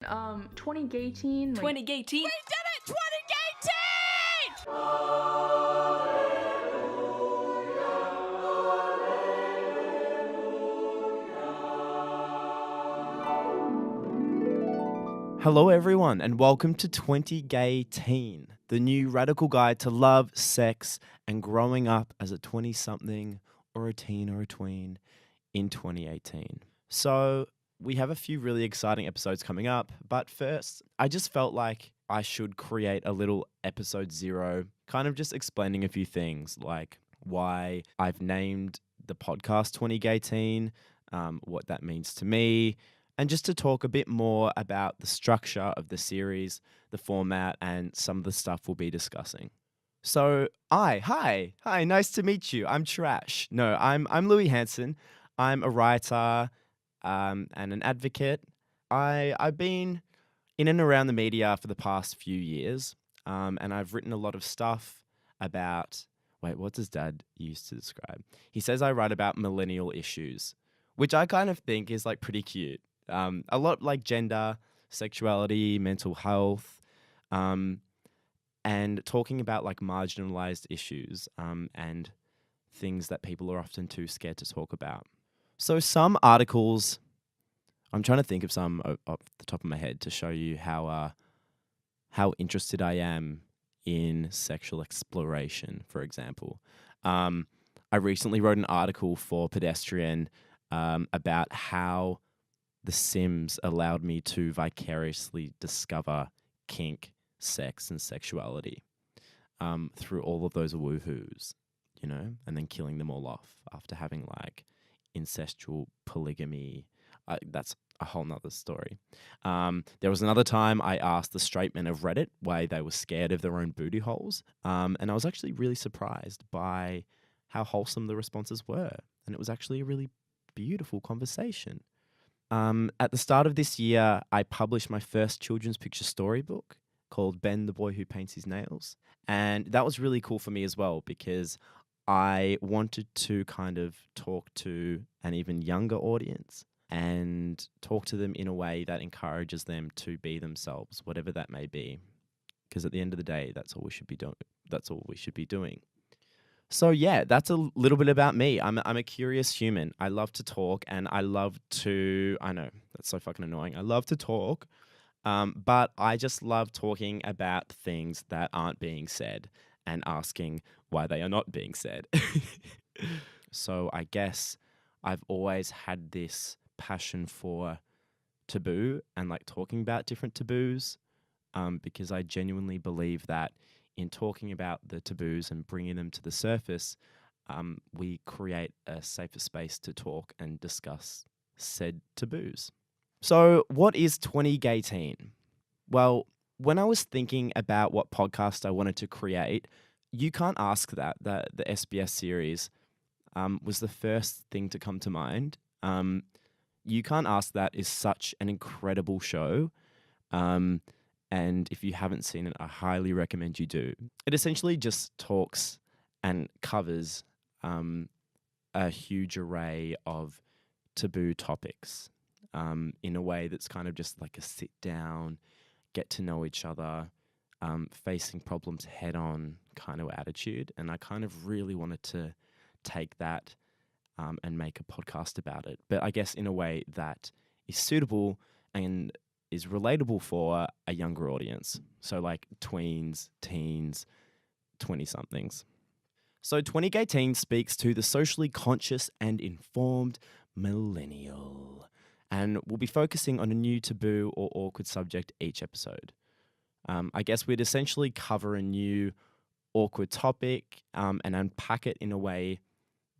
20GAYTEEN. 20GAYTEEN. We did it! 20GAYTEEN! Hello everyone and welcome to 20GAYTEEN, the new radical guide to love, sex and growing up as a 20-something or a teen or a tween in 2018. So we have a few really exciting episodes coming up, but first I just felt like I should create a little episode 0, kind of just explaining a few things like why I've named the podcast 20GAYTEEN, what that means to me, and just to talk a bit more about the structure of the series, the format, and some of the stuff we'll be discussing. So, hi, nice to meet you. I'm Trash. No, I'm Louis Hanson. I'm a writer and an advocate. I've been in and around the media for the past few years, and I've written a lot of stuff about. Wait, what does Dad use to describe? He says I write about millennial issues, which I kind of think is like pretty cute. A lot like gender, sexuality, mental health, and talking about like marginalized issues and things that people are often too scared to talk about. So some articles, I'm trying to think of some off the top of my head to show you how interested I am in sexual exploration, for example. I recently wrote an article for Pedestrian about how The Sims allowed me to vicariously discover kink, sex, and sexuality through all of those woohoos, you know, and then killing them all off after having like incestual polygamy. That's a whole nother story. There was another time I asked the straight men of Reddit why they were scared of their own booty holes, and I was actually really surprised by how wholesome the responses were, and it was actually a really beautiful conversation. At the start of this year, I published my first children's picture storybook called Ben, the Boy Who Paints His Nails. And that was really cool for me as well because I wanted to kind of talk to an even younger audience and talk to them in a way that encourages them to be themselves, whatever that may be. Because at the end of the day, that's all we should be doing. That's all we should be doing. So yeah, that's a little bit about me. I'm a curious human. I love to talk and I love to, I know, that's so fucking annoying. I love to talk, but I just love talking about things that aren't being said and asking why they are not being said. So I guess I've always had this passion for taboo and like talking about different taboos, because I genuinely believe that in talking about the taboos and bringing them to the surface, we create a safer space to talk and discuss said taboos. So what is 20GAYTEEN? Well, when I was thinking about what podcast I wanted to create, You Can't Ask That, the SBS series, was the first thing to come to mind. You Can't Ask That is such an incredible show. And if you haven't seen it, I highly recommend you do. It essentially just talks and covers a huge array of taboo topics in a way that's kind of just like a sit down, get to know each other, facing problems head on kind of attitude. And I kind of really wanted to take that and make a podcast about it. But I guess in a way that is suitable and is relatable for a younger audience. So like tweens, teens, 20-somethings. So 20GAYTEEN speaks to the socially conscious and informed millennial. And we'll be focusing on a new taboo or awkward subject each episode. I guess we'd essentially cover a new awkward topic and unpack it in a way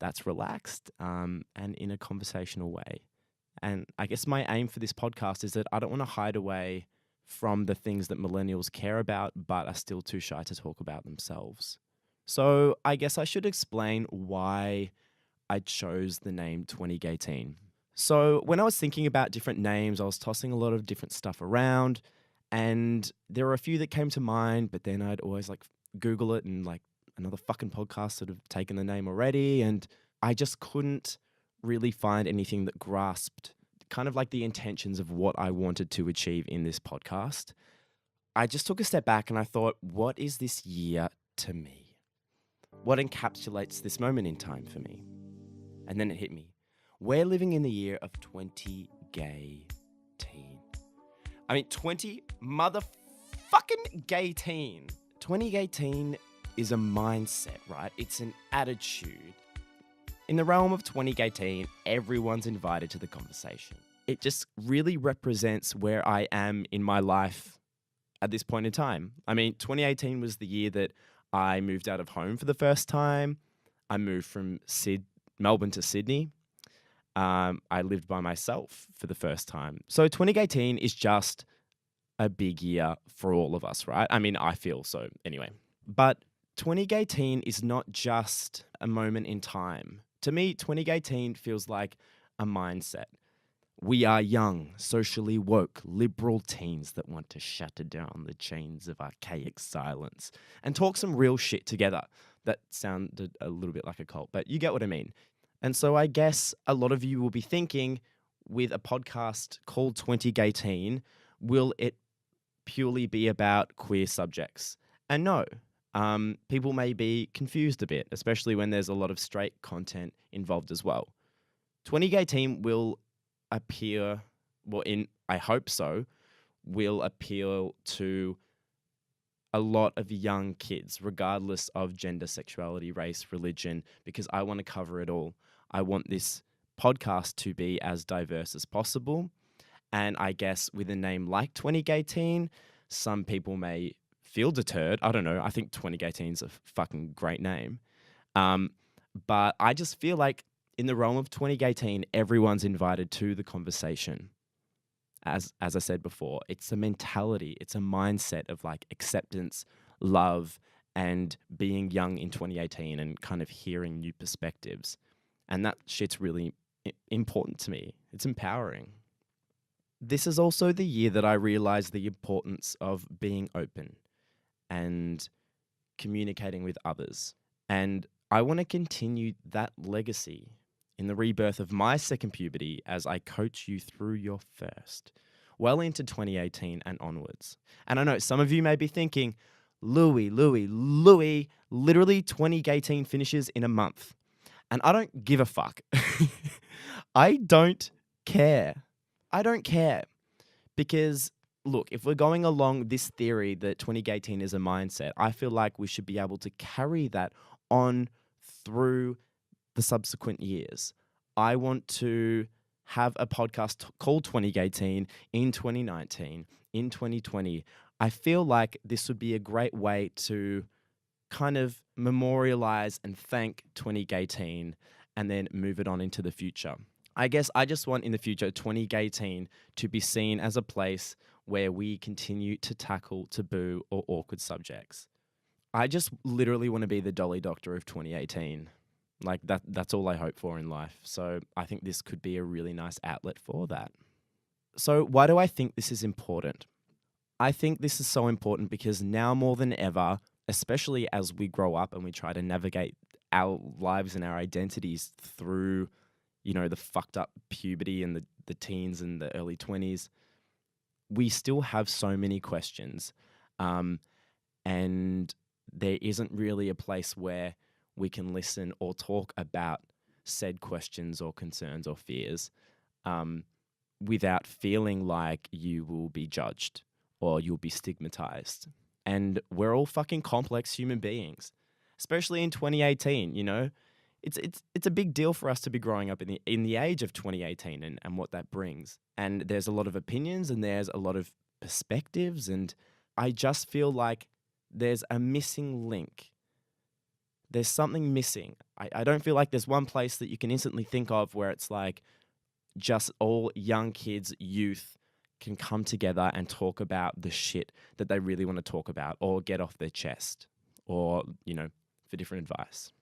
that's relaxed and in a conversational way. And I guess my aim for this podcast is that I don't want to hide away from the things that millennials care about, but are still too shy to talk about themselves. So I guess I should explain why I chose the name 20GAYTEEN. So when I was thinking about different names, I was tossing a lot of different stuff around, and there were a few that came to mind, but then I'd always like Google it and like another fucking podcast had taken the name already, and I just couldn't really find anything that grasped kind of like the intentions of what I wanted to achieve in this podcast, I just took a step back and I thought, what is this year to me? What encapsulates this moment in time for me? And then it hit me. We're living in the year of 20GAYTEEN. I mean, 20 motherfucking gay teen. 20GAYTEEN is a mindset, right? It's an attitude. In the realm of 20GAYTEEN, everyone's invited to the conversation. It just really represents where I am in my life at this point in time. I mean, 2018 was the year that I moved out of home for the first time. I moved from Melbourne to Sydney. I lived by myself for the first time. So 2018 is just a big year for all of us, right? I mean, I feel so anyway. But 2018 is not just a moment in time. To me, 2018 feels like a mindset. We are young, socially woke, liberal teens that want to shatter down the chains of archaic silence and talk some real shit together. That sounded a little bit like a cult, but you get what I mean. And so I guess a lot of you will be thinking, with a podcast called 20GAYTEEN, will it purely be about queer subjects? And no, people may be confused a bit, especially when there's a lot of straight content involved as well. 20GAYTEEN will appear, I hope so, will appeal to a lot of young kids, regardless of gender, sexuality, race, religion, because I want to cover it all. I want this podcast to be as diverse as possible. And I guess with a name like 20GAYTEEN, some people may feel deterred. I don't know. I think 20GAYTEEN is a fucking great name. But I just feel like in the realm of 20GAYTEEN, everyone's invited to the conversation. As I said before, it's a mentality, it's a mindset of like acceptance, love, and being young in 2018 and kind of hearing new perspectives. And that shit's really important to me. It's empowering. This is also the year that I realized the importance of being open and communicating with others. And I want to continue that legacy in the rebirth of my second puberty as I coach you through your first, well into 2018 and onwards. And I know some of you may be thinking, Louis, literally 20GAYTEEN finishes in a month. And I don't give a fuck. I don't care. I don't care. Because, look, if we're going along this theory that 20GAYTEEN is a mindset, I feel like we should be able to carry that on through the subsequent years. I want to have a podcast called 20GAYTEEN in 2019, in 2020. I feel like this would be a great way to kind of memorialize and thank 20GAYTEEN and then move it on into the future. I guess I just want in the future 20GAYTEEN to be seen as a place where we continue to tackle taboo or awkward subjects. I just literally want to be the Dolly Doctor of 2018. Like that's all I hope for in life. So I think this could be a really nice outlet for that. So why do I think this is important? I think this is so important because now more than ever, especially as we grow up and we try to navigate our lives and our identities through, the fucked up puberty and the teens and the early 20s, we still have so many questions. And there isn't really a place where we can listen or talk about said questions or concerns or fears without feeling like you will be judged or you'll be stigmatized. And we're all fucking complex human beings, especially in 2018, It's a big deal for us to be growing up in the age of 2018 and what that brings. And there's a lot of opinions and there's a lot of perspectives, and I just feel like there's a missing link. There's something missing. I don't feel like there's one place that you can instantly think of where it's like just all young kids, youth can come together and talk about the shit that they really want to talk about or get off their chest or, for different advice.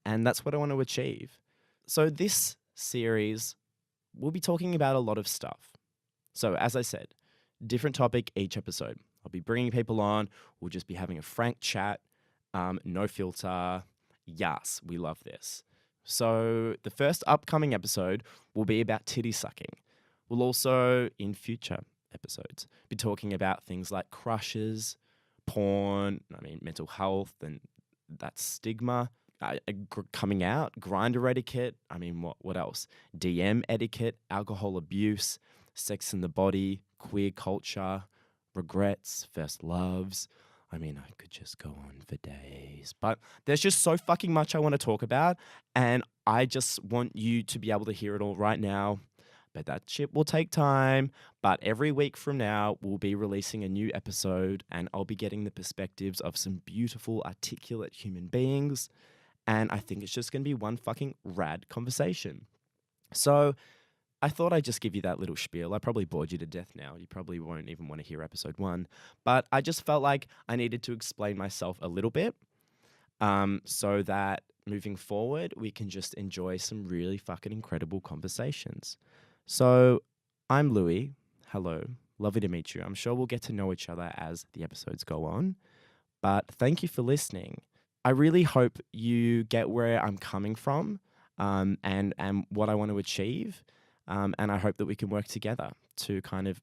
And that's what I want to achieve. So this series, we'll be talking about a lot of stuff. So as I said, different topic each episode. I'll be bringing people on. We'll just be having a frank chat. No filter. Yes, we love this. So the first upcoming episode will be about titty sucking. We'll also, in future episodes, be talking about things like crushes, porn, mental health and that stigma, coming out, grinder etiquette. What else? DM etiquette, alcohol abuse, sex in the body, queer culture, regrets, first loves. I could just go on for days, but there's just so fucking much I want to talk about, and I just want you to be able to hear it all right now. But that shit will take time. But every week from now, we'll be releasing a new episode, and I'll be getting the perspectives of some beautiful, articulate human beings. And I think it's just going to be one fucking rad conversation. So I thought I'd just give you that little spiel. I probably bored you to death now. You probably won't even want to hear episode 1. But I just felt like I needed to explain myself a little bit, so that moving forward, we can just enjoy some really fucking incredible conversations. So I'm Louis. Hello. Lovely to meet you. I'm sure we'll get to know each other as the episodes go on. But thank you for listening. I really hope you get where I'm coming from, and what I want to achieve. And I hope that we can work together to kind of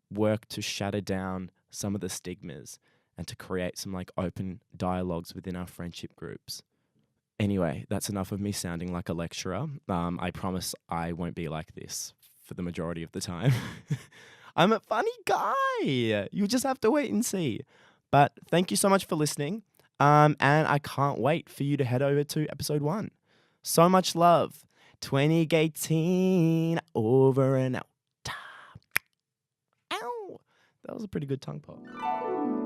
work to shatter down some of the stigmas and to create some open dialogues within our friendship groups. Anyway, that's enough of me sounding like a lecturer. I promise I won't be like this for the majority of the time. I'm a funny guy. You'll just have to wait and see. But thank you so much for listening. And I can't wait for you to head over to episode 1. So much love. 20GAYTEEN over and out. Ow! That was a pretty good tongue pop.